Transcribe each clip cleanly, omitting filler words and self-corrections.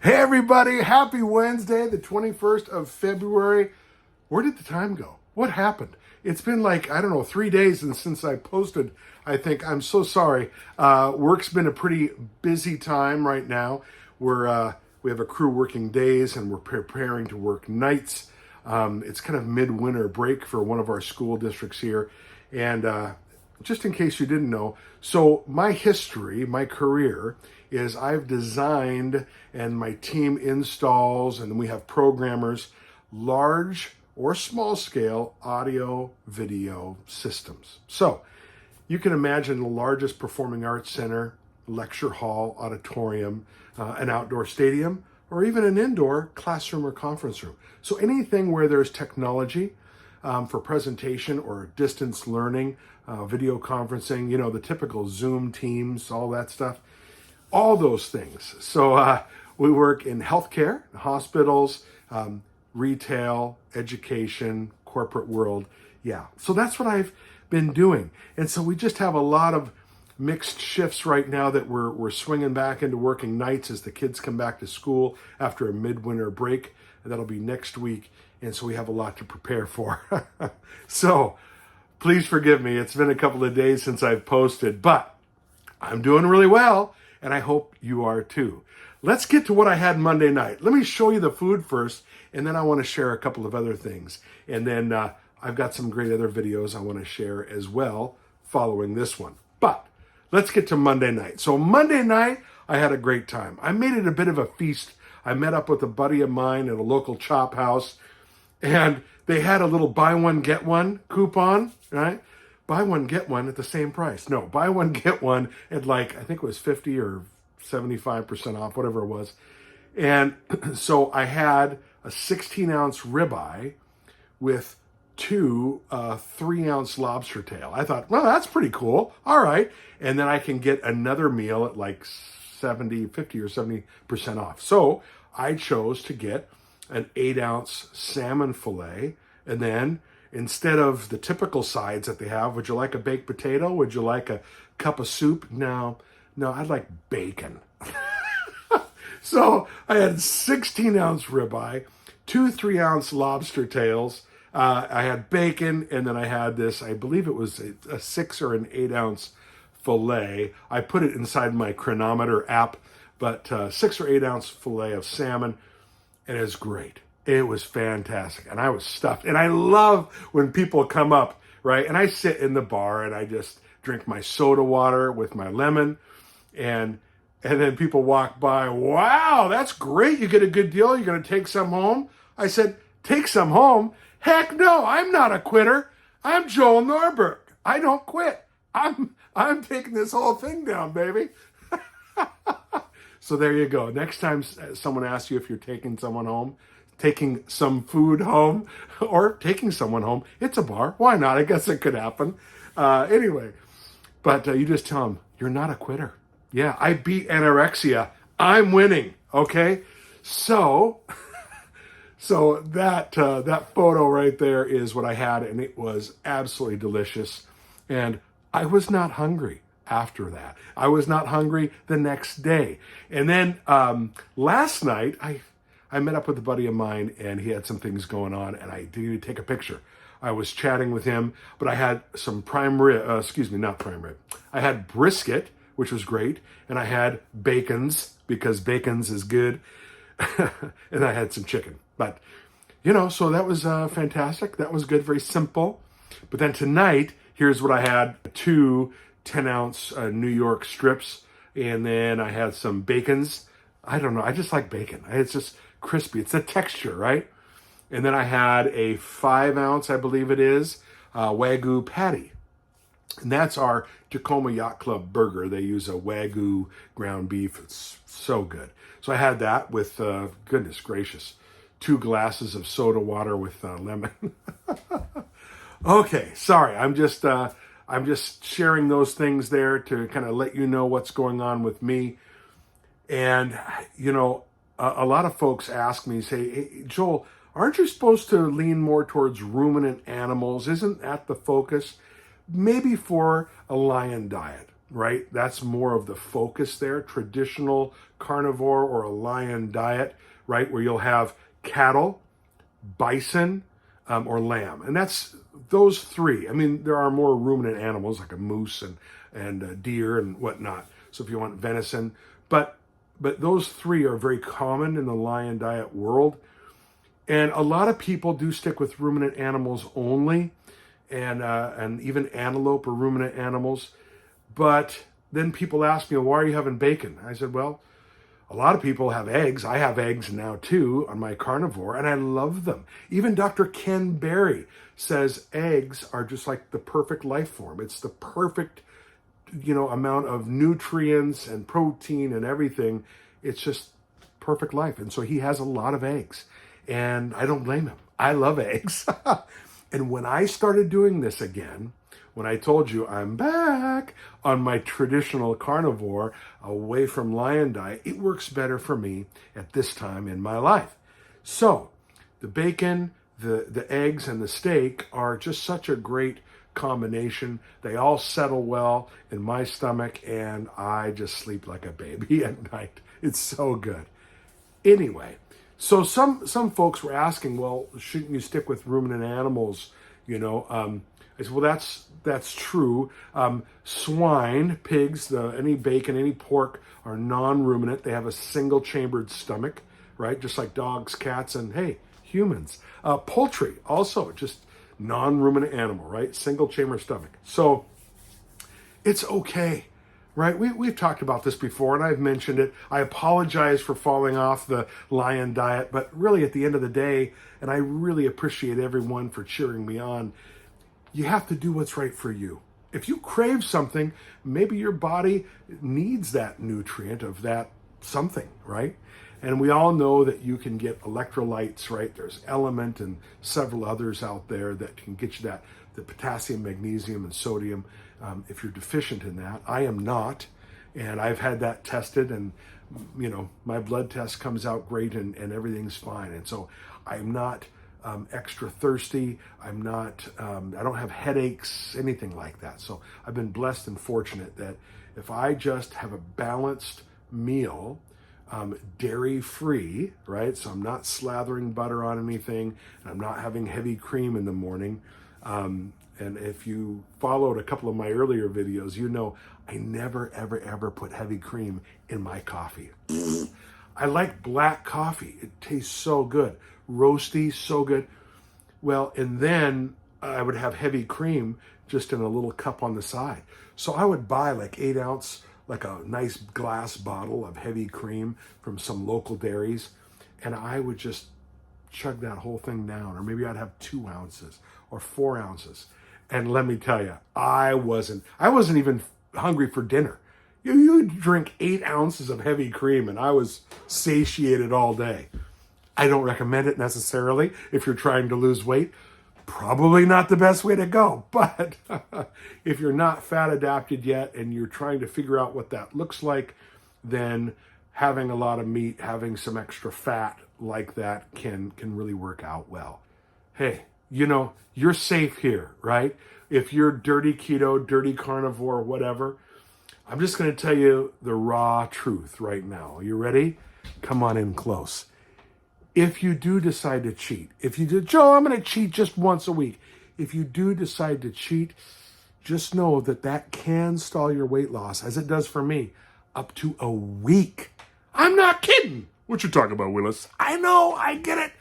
Hey everybody, happy Wednesday, the 21st of February. Where did the time go? What happened? It's been like, I don't know, 3 days since I posted, I think. I'm so sorry. Work's been a pretty busy time right now. We have a crew working days and we're preparing to work nights. It's kind of midwinter break for one of our school districts here. And just in case you didn't know, so my history, my career is I've designed and my team installs and we have programmers large or small scale audio video systems. So you can imagine the largest performing arts center, lecture hall, auditorium, an outdoor stadium, or even an indoor classroom or conference room. So anything where there's technology for presentation or distance learning, video conferencing, the typical Zoom, Teams, all that stuff, all those things. So we work in healthcare, hospitals, retail, education, corporate world. Yeah, so that's what I've been doing. And so we just have a lot of mixed shifts right now that we're swinging back into working nights as the kids come back to school after a midwinter break. And that'll be next week. And so we have a lot to prepare for. So please forgive me. It's been a couple of days since I've posted, but I'm doing really well. And I hope you are too. Let's get to what I had Monday night. Let me show you the food first, and then I want to share a couple of other things. And then I've got some great other videos I want to share as well following this one. But let's get to Monday night. So Monday night, I had a great time. I made it a bit of a feast. I met up with a buddy of mine at a local chop house, and they had a little buy one, get one coupon, right? Buy one, get one at the same price. No, buy one, get one at I think it was 50 or 75% off, whatever it was. And so I had a 16-ounce ribeye with two 3-ounce lobster tail. I thought, well, that's pretty cool. All right. And then I can get another meal at 50 or 70% off. So I chose to get an 8-ounce salmon fillet, and then instead of the typical sides that they have, would you like a baked potato? Would you like a cup of soup? No, I'd like bacon. So I had 16-ounce ribeye, two 3-ounce lobster tails. I had bacon, and then I had this, I believe it was a 6 or an 8-ounce filet. I put it inside my Chronometer app, but 6 or 8-ounce filet of salmon, and it was great. It was fantastic, and I was stuffed. And I love when people come up, right? And I sit in the bar, and I just drink my soda water with my lemon, and then people walk by. Wow, that's great. You get a good deal. You're going to take some home? I said, take some home? Heck no, I'm not a quitter. I'm Joel Norberg. I don't quit. I'm taking this whole thing down, baby. So there you go. Next time someone asks you if you're taking someone home, taking some food home, or taking someone home, it's a bar. Why not? I guess it could happen. Anyway, but you just tell them, you're not a quitter. Yeah, I beat anorexia. I'm winning, okay? So that photo right there is what I had, and it was absolutely delicious. And I was not hungry after that. I was not hungry the next day. And then last night, I met up with a buddy of mine, and he had some things going on, and I didn't even take a picture. I was chatting with him, but I had some not prime rib. I had brisket, which was great, and I had bacons, because bacons is good, and I had some chicken. But, so that was fantastic. That was good, very simple. But then tonight, here's what I had: two 10-ounce New York strips, and then I had some bacons. I don't know, I just like bacon. It's just crispy. It's the texture, right? And then I had a 5-ounce, I believe it is, Wagyu patty. And that's our Tacoma Yacht Club burger. They use a Wagyu ground beef. It's so good. So I had that with, goodness gracious, 2 glasses of soda water with lemon. Okay, sorry. I'm just sharing those things there to kind of let you know what's going on with me. And, a lot of folks ask me, say, hey, Joel, aren't you supposed to lean more towards ruminant animals? Isn't that the focus? Maybe for a lion diet. right? That's more of the focus there. Traditional carnivore or a lion diet, right? Where you'll have cattle, bison, or lamb. And that's those three. I mean, there are more ruminant animals like a moose and a deer and whatnot. So if you want venison, but those three are very common in the lion diet world. And a lot of people do stick with ruminant animals only, and even antelope or ruminant animals. But then people ask me, why are you having bacon? I said, well, a lot of people have eggs. I have eggs now too on my carnivore, and I love them. Even Dr. Ken Berry says eggs are just like the perfect life form. It's the perfect, amount of nutrients and protein and everything. It's just perfect life. And so he has a lot of eggs, and I don't blame him. I love eggs. And when I started doing this again, when I told you I'm back on my traditional carnivore away from lion diet, it works better for me at this time in my life. So the bacon, the eggs, and the steak are just such a great combination. They all settle well in my stomach, and I just sleep like a baby at night. It's so good. Anyway, so some folks were asking, well, shouldn't you stick with ruminant animals? I said, well, that's true. Swine, pigs, any bacon, any pork are non-ruminant. They have a single-chambered stomach, right? Just like dogs, cats, and hey, humans. Poultry, also just non-ruminant animal, right? Single-chamber stomach. So it's okay, right? We've talked about this before, and I've mentioned it. I apologize for falling off the lion diet, but really at the end of the day, and I really appreciate everyone for cheering me on, you have to do what's right for you. If you crave something, maybe your body needs that nutrient of that something, right? And we all know that you can get electrolytes, right? There's Element and several others out there that can get you that, the potassium, magnesium, and sodium. If you're deficient in that, I am not. And I've had that tested, and my blood test comes out great, and everything's fine. And so I'm not extra thirsty. I'm not, I don't have headaches, anything like that. So I've been blessed and fortunate that if I just have a balanced meal, dairy free, right? So I'm not slathering butter on anything, and I'm not having heavy cream in the morning. And if you followed a couple of my earlier videos, I never, ever, ever put heavy cream in my coffee. I like black coffee. It tastes so good. Roasty, so good. Well, and then I would have heavy cream just in a little cup on the side. So I would buy like 8 ounce, like a nice glass bottle of heavy cream from some local dairies, and I would just chug that whole thing down. Or maybe I'd have 2 ounces or 4 ounces. And let me tell you, I wasn't even hungry for dinner. You drink 8 ounces of heavy cream, and I was satiated all day. I don't recommend it necessarily if you're trying to lose weight. Probably not the best way to go. But if you're not fat adapted yet and you're trying to figure out what that looks like, then having a lot of meat, having some extra fat like that can really work out well. Hey, you're safe here, right? If you're dirty keto, dirty carnivore, whatever, I'm just going to tell you the raw truth right now. You ready? Come on in close. If you do decide to cheat, Joe, I'm going to cheat just once a week. If you do decide to cheat, just know that can stall your weight loss, as it does for me, up to a week. I'm not kidding. What you talking about, Willis? I know, I get it.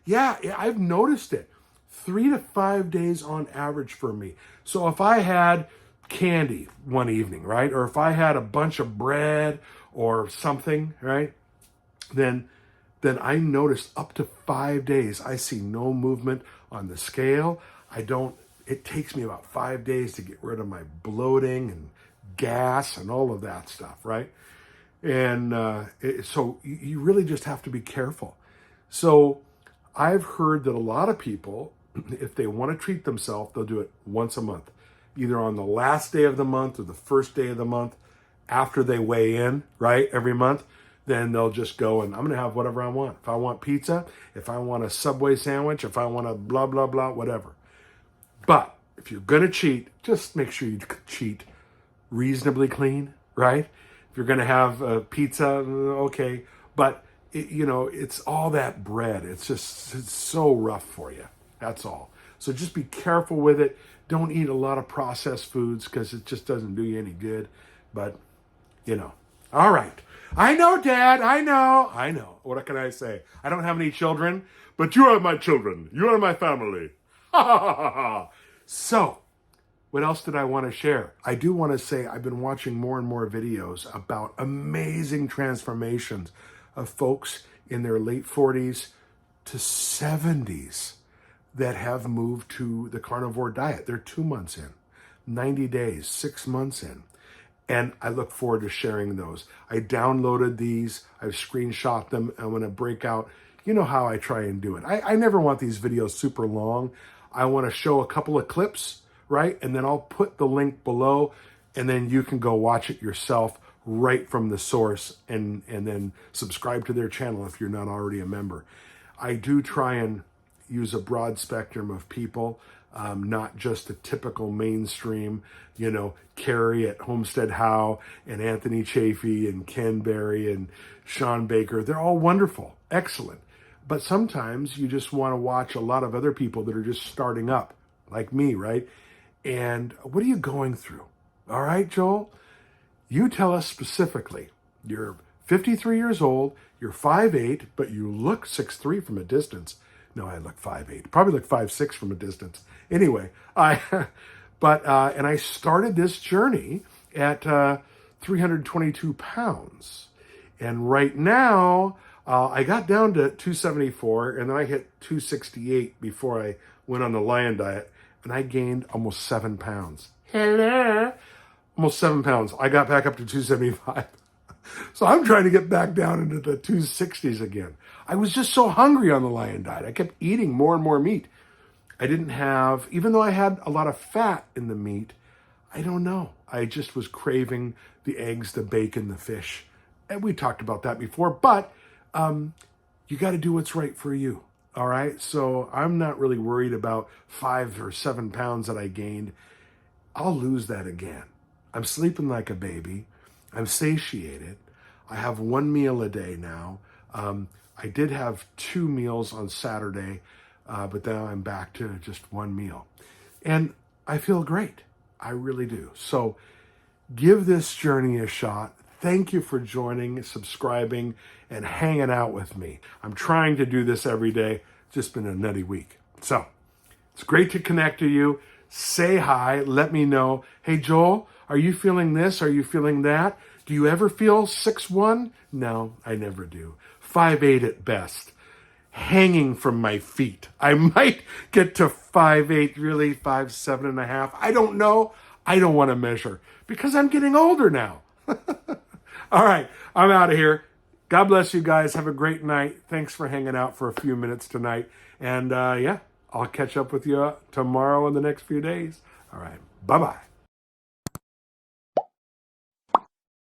Yeah, I've noticed it. 3 to 5 days on average for me. So if I had candy one evening, right? Or if I had a bunch of bread or something, right? Then I noticed up to 5 days, I see no movement on the scale. It takes me about 5 days to get rid of my bloating and gas and all of that stuff, right? And so you really just have to be careful. So I've heard that a lot of people, if they want to treat themselves, they'll do it once a month, either on the last day of the month or the first day of the month after they weigh in, right, every month. Then they'll just go and I'm going to have whatever I want. If I want pizza, if I want a Subway sandwich, if I want a blah, blah, blah, whatever. But if you're going to cheat, just make sure you cheat reasonably clean, right? If you're going to have a pizza, okay. But, it's all that bread. It's so rough for you. That's all. So just be careful with it. Don't eat a lot of processed foods because it just doesn't do you any good. But, all right. I know, Dad. I know. What can I say? I don't have any children, but you are my children. You are my family. Ha ha ha ha ha. So, what else did I want to share? I do want to say I've been watching more and more videos about amazing transformations of folks in their late 40s to 70s that have moved to the carnivore diet. They're 2 months in, 90 days, 6 months in. And I look forward to sharing those. I downloaded these. I've screenshot them. I'm going to break out. You know how I try and do it. I never want these videos super long. I want to show a couple of clips, right? And then I'll put the link below, and then you can go watch it yourself right from the source, and then subscribe to their channel if you're not already a member. I do try and use a broad spectrum of people, not just the typical mainstream, Carrie at Homestead How and Anthony Chafee and Ken Berry and Sean Baker. They're all wonderful, excellent. But sometimes you just want to watch a lot of other people that are just starting up, like me, right? And what are you going through? All right, Joel? You tell us specifically. You're 53 years old, you're 5'8", but you look 6'3" from a distance. No, I look 5'8", probably look 5'6" from a distance. Anyway, and I started this journey at 322 pounds. And right now, I got down to 274, and then I hit 268 before I went on the lion diet, and I gained almost 7 pounds. Hello? Almost 7 pounds. I got back up to 275. So I'm trying to get back down into the 260s again. I was just so hungry on the lion diet. I kept eating more and more meat. I didn't have, even though I had a lot of fat in the meat, I don't know. I just was craving the eggs, the bacon, the fish. And we talked about that before, but you got to do what's right for you. All right. So I'm not really worried about 5 or 7 pounds that I gained. I'll lose that again. I'm sleeping like a baby. I'm satiated. I have 1 meal a day now. I did have 2 meals on Saturday, but now I'm back to just 1 meal. And I feel great. I really do. So give this journey a shot. Thank you for joining, subscribing, and hanging out with me. I'm trying to do this every day. It's just been a nutty week. So it's great to connect to you. Say hi. Let me know. Hey, Joel, are you feeling this? Are you feeling that? Do you ever feel 6'1"? No, I never do. 5'8" at best. Hanging from my feet. I might get to 5'8", really 5'7.5". I don't know. I don't want to measure because I'm getting older now. All right, I'm out of here. God bless you guys. Have a great night. Thanks for hanging out for a few minutes tonight. And I'll catch up with you tomorrow in the next few days. All right, bye-bye.